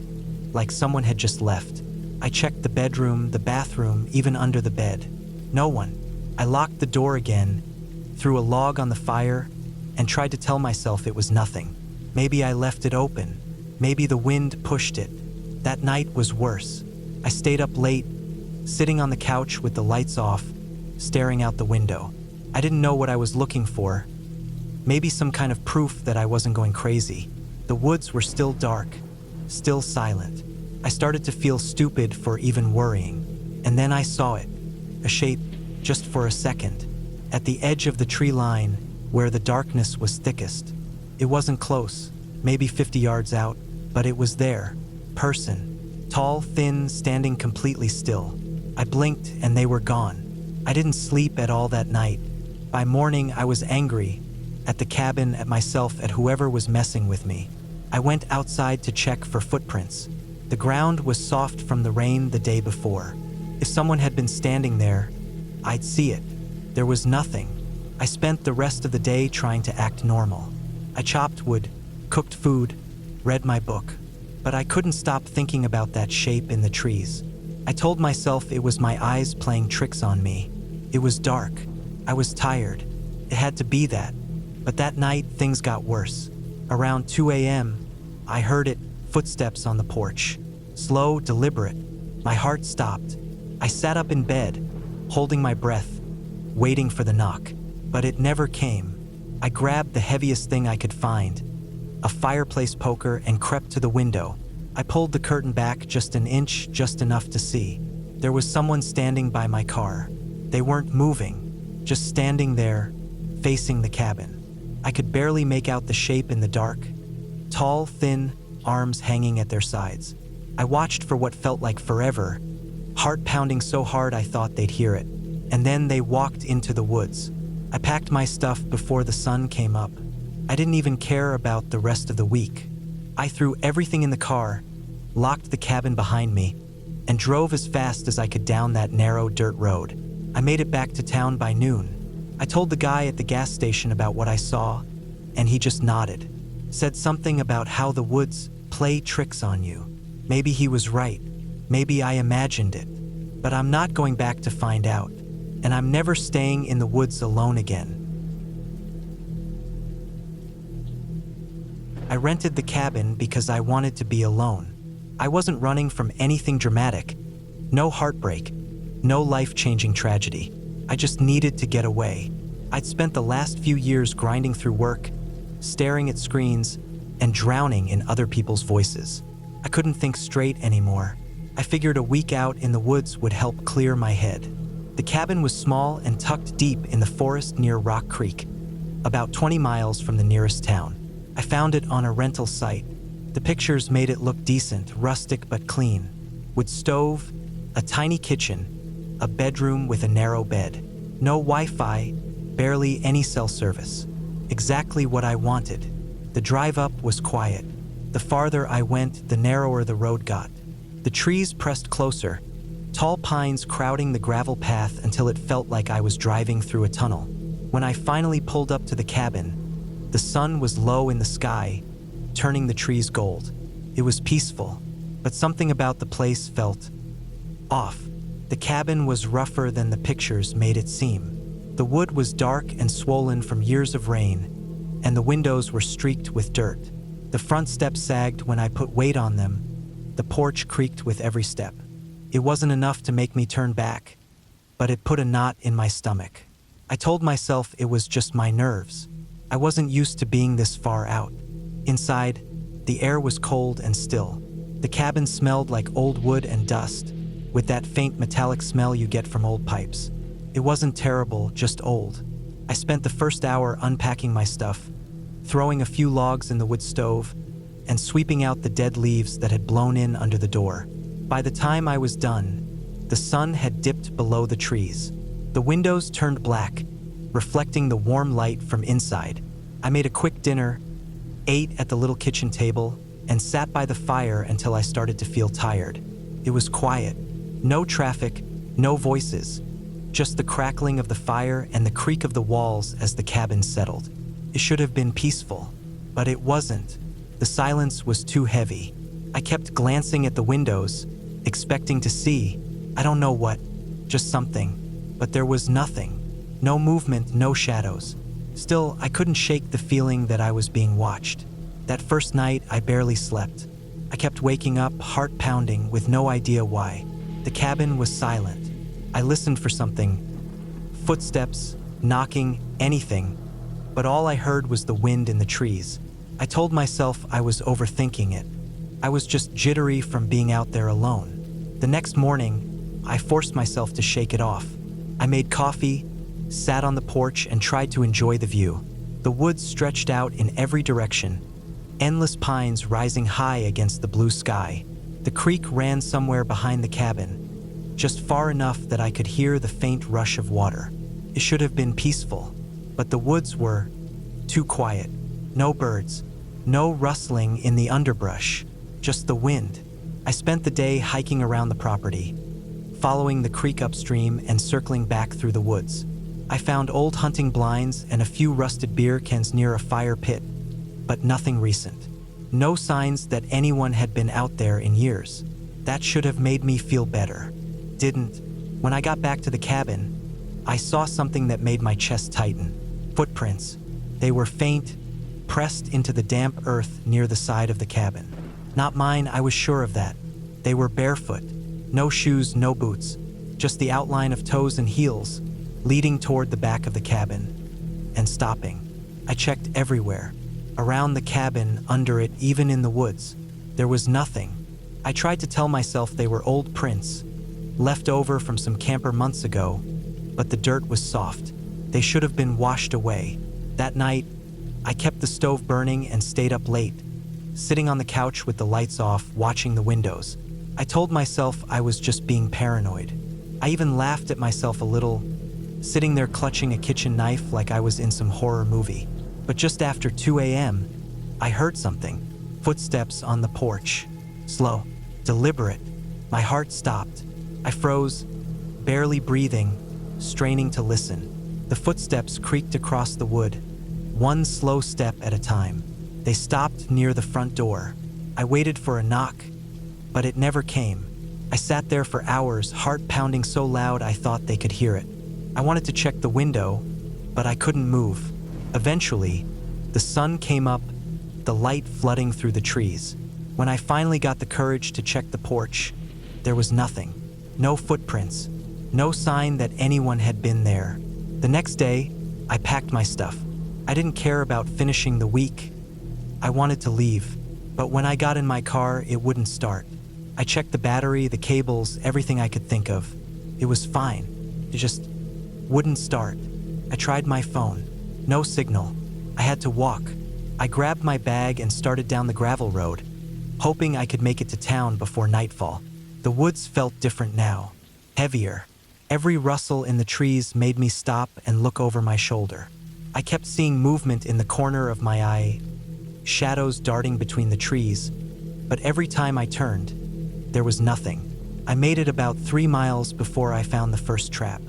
like someone had just left. I checked the bedroom, the bathroom, even under the bed. No one. I locked the door again, threw a log on the fire, and tried to tell myself it was nothing. Maybe I left it open. Maybe the wind pushed it. That night was worse. I stayed up late, sitting on the couch with the lights off, staring out the window. I didn't know what I was looking for. Maybe some kind of proof that I wasn't going crazy. The woods were still dark, still silent. I started to feel stupid for even worrying. And then I saw it, a shape, just for a second, at the edge of the tree line where the darkness was thickest. It wasn't close, maybe 50 yards out, but it was there. Person. Tall, thin, standing completely still. I blinked and they were gone. I didn't sleep at all that night. By morning, I was angry. At the cabin, at myself, at whoever was messing with me. I went outside to check for footprints. The ground was soft from the rain the day before. If someone had been standing there, I'd see it. There was nothing. I spent the rest of the day trying to act normal. I chopped wood, cooked food, read my book. But I couldn't stop thinking about that shape in the trees. I told myself it was my eyes playing tricks on me. It was dark. I was tired. It had to be that. But that night, things got worse. Around 2 a.m., I heard it, footsteps on the porch. Slow, deliberate. My heart stopped. I sat up in bed, holding my breath, waiting for the knock. But it never came. I grabbed the heaviest thing I could find, a fireplace poker, and crept to the window. I pulled the curtain back just an inch, just enough to see. There was someone standing by my car. They weren't moving, just standing there, facing the cabin. I could barely make out the shape in the dark. Tall, thin, arms hanging at their sides. I watched for what felt like forever, heart pounding so hard I thought they'd hear it. And then they walked into the woods. I packed my stuff before the sun came up. I didn't even care about the rest of the week. I threw everything in the car, locked the cabin behind me, and drove as fast as I could down that narrow dirt road. I made it back to town by noon. I told the guy at the gas station about what I saw, and he just nodded. Said something about how the woods play tricks on you. Maybe he was right. Maybe I imagined it. But I'm not going back to find out. And I'm never staying in the woods alone again. I rented the cabin because I wanted to be alone. I wasn't running from anything dramatic. No heartbreak. No life-changing tragedy. I just needed to get away. I'd spent the last few years grinding through work, staring at screens, and drowning in other people's voices. I couldn't think straight anymore. I figured a week out in the woods would help clear my head. The cabin was small and tucked deep in the forest near Rock Creek, about 20 miles from the nearest town. I found it on a rental site, The pictures made it look decent, rustic but clean. Wood stove, a tiny kitchen, a bedroom with a narrow bed. No Wi-Fi, barely any cell service. Exactly what I wanted. The drive up was quiet. The farther I went, the narrower the road got. The trees pressed closer, tall pines crowding the gravel path until it felt like I was driving through a tunnel. When I finally pulled up to the cabin, the sun was low in the sky, turning the trees gold. It was peaceful, but something about the place felt off. The cabin was rougher than the pictures made it seem. The wood was dark and swollen from years of rain, and the windows were streaked with dirt. The front steps sagged when I put weight on them. The porch creaked with every step. It wasn't enough to make me turn back, but it put a knot in my stomach. I told myself it was just my nerves. I wasn't used to being this far out. Inside, the air was cold and still. The cabin smelled like old wood and dust, with that faint metallic smell you get from old pipes. It wasn't terrible, just old. I spent the first hour unpacking my stuff, throwing a few logs in the wood stove, and sweeping out the dead leaves that had blown in under the door. By the time I was done, the sun had dipped below the trees. The windows turned black, reflecting the warm light from inside. I made a quick dinner, ate at the little kitchen table, and sat by the fire until I started to feel tired. It was quiet. No traffic, no voices, just the crackling of the fire and the creak of the walls as the cabin settled. It should have been peaceful, but it wasn't. The silence was too heavy. I kept glancing at the windows, expecting to see, I don't know what, just something. But there was nothing. No movement, no shadows. Still, I couldn't shake the feeling that I was being watched. That first night, I barely slept. I kept waking up, heart pounding, with no idea why. The cabin was silent. I listened for something. Footsteps, knocking, anything. But all I heard was the wind in the trees. I told myself I was overthinking it. I was just jittery from being out there alone. The next morning, I forced myself to shake it off. I made coffee, sat on the porch, and tried to enjoy the view. The woods stretched out in every direction, endless pines rising high against the blue sky. The creek ran somewhere behind the cabin, just far enough that I could hear the faint rush of water. It should have been peaceful, but the woods were too quiet. No birds, no rustling in the underbrush, just the wind. I spent the day hiking around the property, following the creek upstream and circling back through the woods. I found old hunting blinds and a few rusted beer cans near a fire pit, but nothing recent. No signs that anyone had been out there in years. That should have made me feel better. Didn't. When I got back to the cabin, I saw something that made my chest tighten. Footprints. They were faint, pressed into the damp earth near the side of the cabin. Not mine, I was sure of that. They were barefoot. No shoes, no boots. Just the outline of toes and heels, leading toward the back of the cabin, and stopping. I checked everywhere. Around the cabin, under it, even in the woods. There was nothing. I tried to tell myself they were old prints, left over from some camper months ago, but the dirt was soft. They should have been washed away. That night, I kept the stove burning and stayed up late, sitting on the couch with the lights off, watching the windows. I told myself I was just being paranoid. I even laughed at myself a little, sitting there clutching a kitchen knife like I was in some horror movie. But just after 2 a.m., I heard something. Footsteps on the porch. Slow, deliberate. My heart stopped. I froze, barely breathing, straining to listen. The footsteps creaked across the wood, one slow step at a time. They stopped near the front door. I waited for a knock, but it never came. I sat there for hours, heart pounding so loud I thought they could hear it. I wanted to check the window, but I couldn't move. Eventually, the sun came up, the light flooding through the trees. When I finally got the courage to check the porch, there was nothing. No footprints, no sign that anyone had been there. The next day, I packed my stuff. I didn't care about finishing the week. I wanted to leave, but when I got in my car, it wouldn't start. I checked the battery, the cables, everything I could think of. It was fine. It just wouldn't start. I tried my phone. No signal. I had to walk. I grabbed my bag and started down the gravel road. hoping I could make it to town before nightfall. The woods felt different now, heavier. Every rustle in the trees made me stop and look over my shoulder. I kept seeing movement in the corner of my eye, shadows darting between the trees, but every time I turned, there was nothing. I made it about 3 miles before I found the first trap.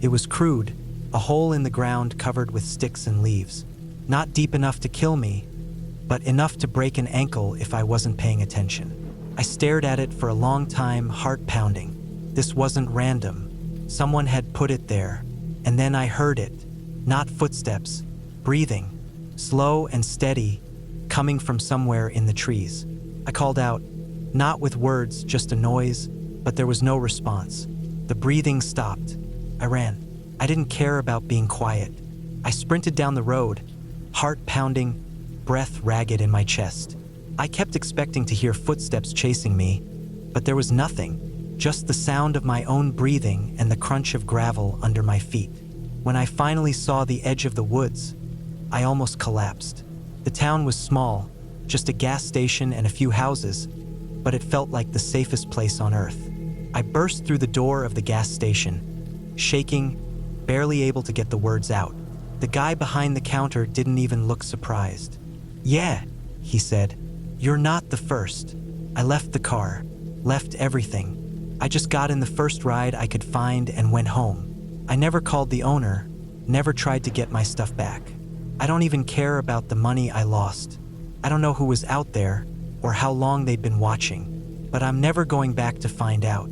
It was crude, a hole in the ground covered with sticks and leaves. Not deep enough to kill me, but enough to break an ankle if I wasn't paying attention. I stared at it for a long time, heart pounding. This wasn't random. Someone had put it there, and then I heard it. Not footsteps, breathing, slow and steady, coming from somewhere in the trees. I called out, not with words, just a noise, but there was no response. The breathing stopped. I ran. I didn't care about being quiet. I sprinted down the road, heart pounding, breath ragged in my chest. I kept expecting to hear footsteps chasing me, but there was nothing, just the sound of my own breathing and the crunch of gravel under my feet. When I finally saw the edge of the woods, I almost collapsed. The town was small, just a gas station and a few houses, but it felt like the safest place on earth. I burst through the door of the gas station, shaking, barely able to get the words out. The guy behind the counter didn't even look surprised. "Yeah," he said, "you're not the first. I left the car, left everything. I just got in the first ride I could find and went home. I never called the owner, never tried to get my stuff back. I don't even care about the money I lost. I don't know who was out there or how long they'd been watching, but I'm never going back to find out."